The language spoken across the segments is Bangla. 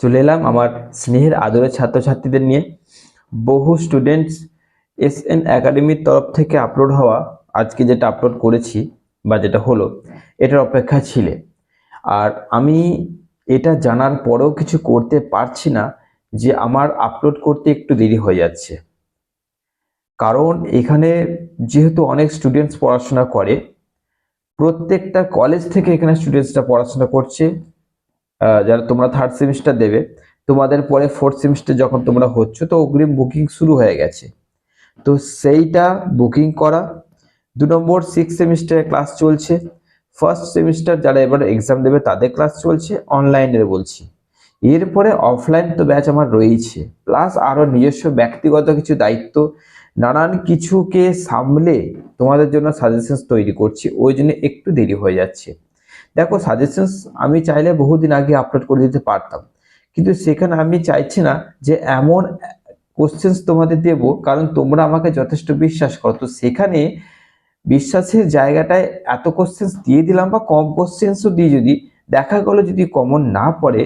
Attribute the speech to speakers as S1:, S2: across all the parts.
S1: চলে এলাম আমার স্নেহের আদরের ছাত্রছাত্রীদের নিয়ে। বহু স্টুডেন্টস এসএন একাডেমির তরফ থেকে আপলোড হওয়া আজকে যেটা আপলোড করেছি বা যেটা হলো, এটার অপেক্ষায় ছিলে। আর আমি এটা জানার পরেও কিছু করতে পারছি না যে আমার আপলোড করতে একটু দেরি হয়ে যাচ্ছে। কারণ এখানে যেহেতু অনেক স্টুডেন্টস পড়াশোনা করে, প্রত্যেকটা কলেজ থেকে এখানে স্টুডেন্টসরা পড়াশোনা করছে। যারা তোমরা থার্ড সেমিস্টার দেবে, তোমাদের পরে ফোর্থ সেমিস্টার যখন তোমরা হচ্ছ, তো অগ্রিম বুকিং শুরু হয়ে গেছে। তো সেইটা বুকিং করা। 2 নম্বর, সিক্স সেমিস্টারে ক্লাস চলছে। ফার্স্ট সেমিস্টার যারা এবার এক্সাম দেবে তাদের ক্লাস চলছে অনলাইনের বলছি। এরপরে অফলাইন তো ব্যাচ আমার রয়েছে, প্লাস আরো নিজস্ব ব্যক্তিগত কিছু দায়িত্ব, নানান কিছুকে সামলে তোমাদের জন্য সাজেশনস তৈরি করছি, ওই জন্য একটু দেরি হয়ে যাচ্ছে। দেখো, সাজেশনস আমি চাইলে বহুদিন আগে আপলোড করে দিতে পারতাম, কিন্তু সেখানে আমি চাইছি না যে এমন কোশ্চেন্স তোমাদের দেব, কারণ তোমরা আমাকে যথেষ্ট বিশ্বাস করো। তো সেখানে বিশ্বাসের জায়গাটায় এত কোশ্চেন্স দিয়ে দিলাম, বা কম কোশ্চেন্সও দিয়ে যদি দেখা গেল যদি কমন না পড়ে,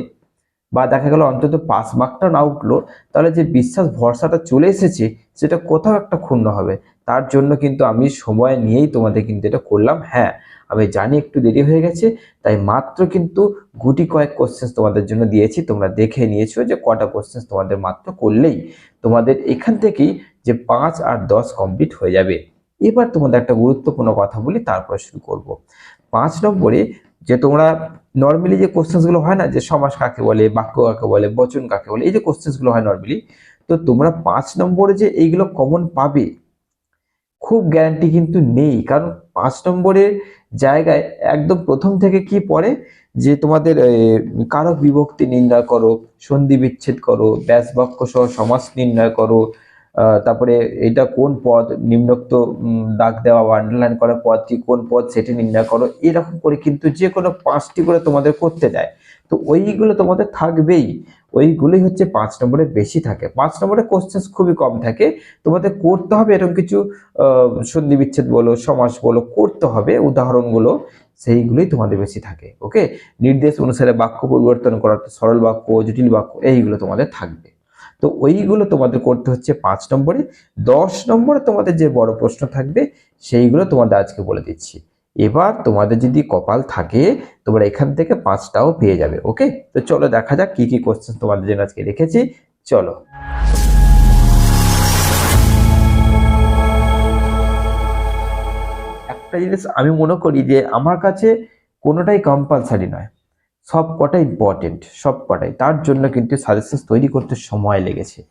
S1: বা দেখা গেল অন্তত পাস মার্কটা না উঠলো, তাহলে যে বিশ্বাস ভরসাটা চলে এসেছে সেটা কোথাও একটা ক্ষুণ্ণ হবে। তার জন্য কিন্তু আমি সময় নিয়েই তোমাদের কিন্তু এটা করলাম। হ্যাঁ, আমি জানি একটু দেরি হয়ে গেছে, তাই মাত্র কিন্তু গুটি কয়েক কোশ্চেন্স তোমাদের জন্য দিয়েছি। তোমরা দেখে নিয়েছো যে কটা কোশ্চেন্স তোমাদের মাত্র করলেই তোমাদের এখান থেকেই যে 5 আর 10 কমপ্লিট হয়ে যাবে। এবার তোমাদের একটা গুরুত্বপূর্ণ কথা বলি, তারপরে শুরু করব। 5 নম্বরে যে তোমরা নর্মালি যে কোশ্চেন্সগুলো হয় না, যে সমাস কাকে বলে, বাক্য কাকে বলে, বচন কাকে বলে, এই যে কোশ্চেন্সগুলো হয় নর্মালি, তো তোমরা 5 নম্বরে যে এইগুলো কমন পাবে খুব গ্যারান্টি কিন্তু নেই। কারণ 5 নম্বরের জায়গায় একদম প্রথম থেকে কি পড়ে, যে তোমাদের কারক বিভক্তি নির্ণয় করো, সন্ধি বিচ্ছেদ করো, ব্যাস বাক্য সহ সমাস নির্ণয় করো, তারপরে এটা কোন পদ, নিম্নোক্ত দাগ দেওয়া বা আন্ডারলাইন করা পদটি কোন পদ সেটি নির্ণয় করো, এরকম করে কিন্তু যে কোনো 5টি করে তোমাদের করতে দেয়। তো ওইগুলো তোমাদের থাকবেই, ওইগুলোই হচ্ছে 5 নম্বরে বেশি থাকে। 5 নম্বরে কোশ্চেন্স খুবই কম থাকে, তোমাদের করতে হবে এরকম কিছু সন্ধি বিচ্ছেদ বলো, সমাস বলো, করতে হবে উদাহরণগুলো, সেইগুলোই তোমাদের বেশি থাকে। ওকে, নির্দেশ অনুসারে বাক্য পরিবর্তন করা, সরল বাক্য, জটিল বাক্য, এইগুলো তোমাদের থাকবে। তো ওইগুলো তোমাদের করতে হচ্ছে 5 নম্বরে। 10 নম্বরে তোমাদের যে বড় প্রশ্ন থাকবে সেইগুলো তোমাদের আজকে বলে দিচ্ছি। এবার তোমাদের যদি কপাল থাকে, তোমরা এখান থেকে 5টাও পেয়ে যাবে। ওকে, তো চলো দেখা যাক কি কি কোশ্চেন তোমাদের জন্য আজকে রেখেছি। চলো, একটা জিনিস আমি মনে করি যে আমার কাছে কোনোটাই কম্পালসারি নয়, সব কটাই ইম্পর্টেন্ট, সব কটাই। তার জন্য কিন্তু সাজেশন তৈরি করতে সময় লেগেছে।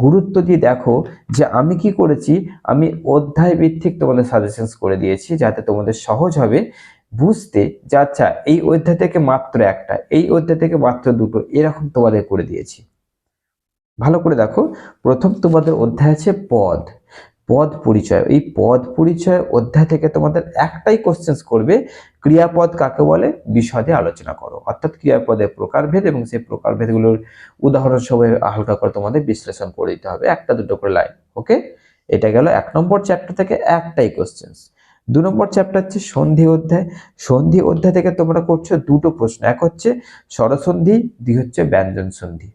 S1: গুরুত্ব দিয়ে দেখো যে আমি কি করেছি, আমি অধ্যায় ভিত্তিক তোমাদের সাজেশনস করে দিয়েছি, যাতে তোমাদের সহজ হবে বুঝতে, যে আচ্ছা এই অধ্যায় থেকে মাত্র একটা, এই অধ্যায় থেকে মাত্র দুটো, এরকম তোমাদের করে দিয়েছি। ভালো করে দেখো, প্রথম তোমাদের অধ্যায় আছে পদ, পদ পরিচয়। এই পদ পরিচয় অধ্যায় থেকে তোমাদের একটাই কোশ্চেন্স করবে, ক্রিয়াপদ কাকে বলে বিশদে আলোচনা করো। অর্থাৎ ক্রিয়াপদের প্রকারভেদ এবং সেই প্রকারভেদগুলোর উদাহরণ সহ হালকা করে তোমাদের বিশ্লেষণ করে দিতে হবে, একটা দুটো করে লাইন। ওকে, এটা গেল 1 নম্বর চ্যাপ্টার থেকে একটাই কোশ্চেন্স। 2 নম্বর চ্যাপ্টার হচ্ছে সন্ধি অধ্যায়। সন্ধি অধ্যায় থেকে তোমরা করছো দুটো প্রশ্ন, এক হচ্ছে স্বরসন্ধি, দুই হচ্ছে ব্যঞ্জন সন্ধি।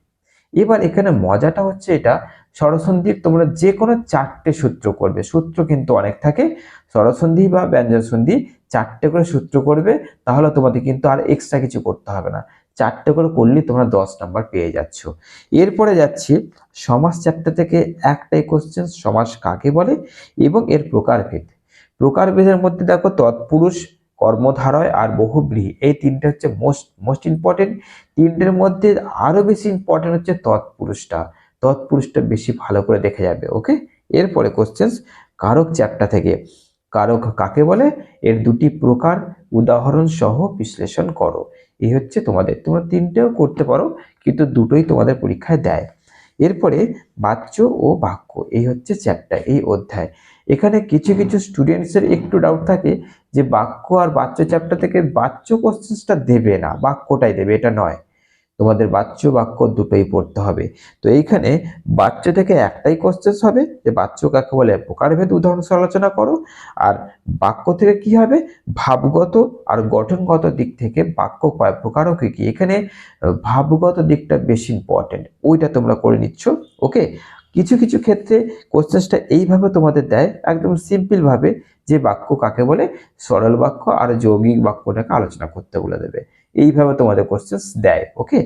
S1: এবার এখানে মজাটা হচ্ছে এটা, স্বরসন্ধির তোমরা যে কোনো 4টে সূত্র করবে, সূত্র কিন্তু অনেক থাকে, স্বরসন্ধি বা ব্যঞ্জন সন্ধি 4টে করে সূত্র করবে, তাহলে তোমাদের কিন্তু আর এক্সট্রা কিছু করতে হবে না। 4টে করে করলেই তোমরা 10 নম্বর পেয়ে যাচ্ছ। এরপরে যাচ্ছি সমাস চ্যাপ্টার থেকে একটাই কোশ্চেন, সমাস কাকে বলে এবং এর প্রকারভেদ। প্রকারভেদের মধ্যে দেখো তৎপুরুষ, কর্মধারয় আর বহুব্রীহি, এই তিনটে হচ্ছে মোস্ট মোস্ট ইম্পর্টেন্ট। তিনটের মধ্যে আরো বেশি ইম্পর্টেন্ট হচ্ছে তৎপুরুষটা, তৎপুরুষটা বেশি ভালো করে দেখে যাবে। ওকে, এরপরে কোশ্চেন কারক চ্যাপ্টার থেকে, কারক কাকে বলে, এর দুটি প্রকার, উদাহরণ সহ বিশ্লেষণ করো। এই হচ্ছে তোমাদের, তোমরা তিনটেও করতে পারো, কিন্তু দুটোই তোমাদের পরীক্ষায় দেয়। এরপরে বাচ্য ও বাক্য, এই হচ্ছে চ্যাপ্টার, এই অধ্যায়। এখানে কিছু কিছু স্টুডেন্টসের একটু ডাউট থাকে যে বাক্য আর বাচ্য চ্যাপ্টার থেকে বাচ্য কোশ্চেন্সটা দেবে না, বাক্যটাই দেবে, এটা নয়। তোমাদের বাচ্য বাক্য দুটোই পড়তে হবে। তো এইখানে বাচ্য থেকে একটাই কোশ্চেন হবে যে বাচ্য কাকে বলে, প্রকারভেদ উদাহরণ সহ আলোচনা করো। আর বাক্য থেকে কি হবে, ভাবগত আর গঠনগত দিক থেকে বাক্য কয় প্রকার ও কি কি। এখানে ভাবগত দিকটা বেশি ইম্পর্টেন্ট, ওইটা তোমরা করে নিচ্ছ। ওকে, কিছু কিছু ক্ষেত্রে কোশ্চেনটা এইভাবে তোমাদের দেয় একদম সিম্পল ভাবে, যে বাক্য কাকে বলে, সরল বাক্য আর যৌগিক বাক্যটাকে আলোচনা করতে বলে দেবে। এইভাবে তোমাদের কোশ্চেন দেয়। ওকে,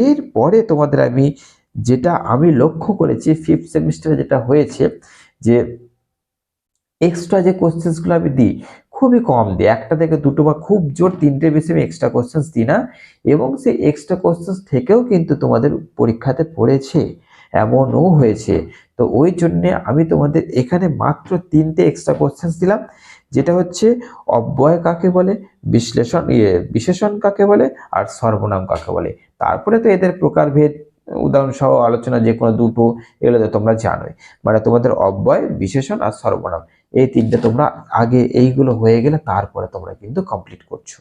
S1: এরপরে তোমাদের যেটা আমি লক্ষ্য করেছি ফিফথ সেমিস্টারে যেটা হয়েছে, যে এক্সট্রা যে কোশ্চেন্সগুলো আমি দিই খুবই কম দিই, একটা থেকে দুটো বা খুব জোর তিনটে বেশি আমি এক্সট্রা কোশ্চেন্স দিই না। এবং সেই এক্সট্রা কোশ্চেন্স থেকেও কিন্তু তোমাদের পরীক্ষাতে পড়েছে, এমনও হয়েছে। তো ওই জন্য আমি তোমাদের এখানে মাত্র তিনটে এক্সট্রা কোশ্চেন্স দিলাম, যেটা হচ্ছে অব্যয় কাকে বলে, বিশেষণ কাকে বলে, আর সর্বনাম কাকে বলে। তারপরে তো এদের প্রকারভেদ উদাহরণ সহ আলোচনা যে কোনো দুটো, এগুলো তো তোমরা জানোই। মানে তোমাদের অব্যয়, বিশেষণ আর সর্বনাম, এই তিনটে তোমরা আগে এইগুলো হয়ে গেলে তারপরে তোমরা কিন্তু কমপ্লিট করছো।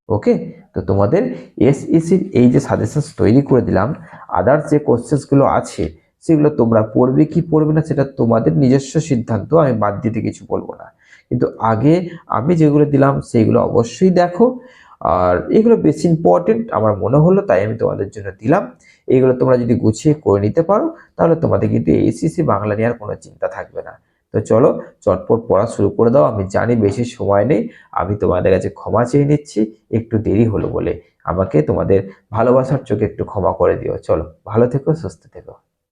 S1: ওকে, তো তোমাদের এসইসির এই যে সাজেশনস তৈরি করে দিলাম, আদার্স যে কোশ্চেন্স গুলো আছে সেগুলো তোমরা পড়বে কি পড়বে না সেটা তোমাদের নিজস্ব সিদ্ধান্ত, আমি বাদ দিতে কিছু বলবো না। কিন্তু আগে আমি যেগুলো দিলাম সেগুলো অবশ্যই দেখো। আর এগুলো বেশি ইম্পর্টেন্ট আমার মনে হলো, তাই আমি তোমাদের জন্য দিলাম। এগুলো তোমরা যদি গুছিয়ে করে নিতে পারো তাহলে তোমাদের কিন্তু এসইসি বাংলা নিয়ে আর কোনো চিন্তা থাকবে না। তো চলো চটপট পড়া শুরু করে দাও। আমি জানি বেশি সময় নেই, আমি তোমাদের কাছে ক্ষমা চেয়ে নিচ্ছি একটু দেরি হলো বলে। আমাকে তোমাদের ভালোবাসার চোখে একটু ক্ষমা করে দিও। চলো, ভালো থেকো, সুস্থ থেকো।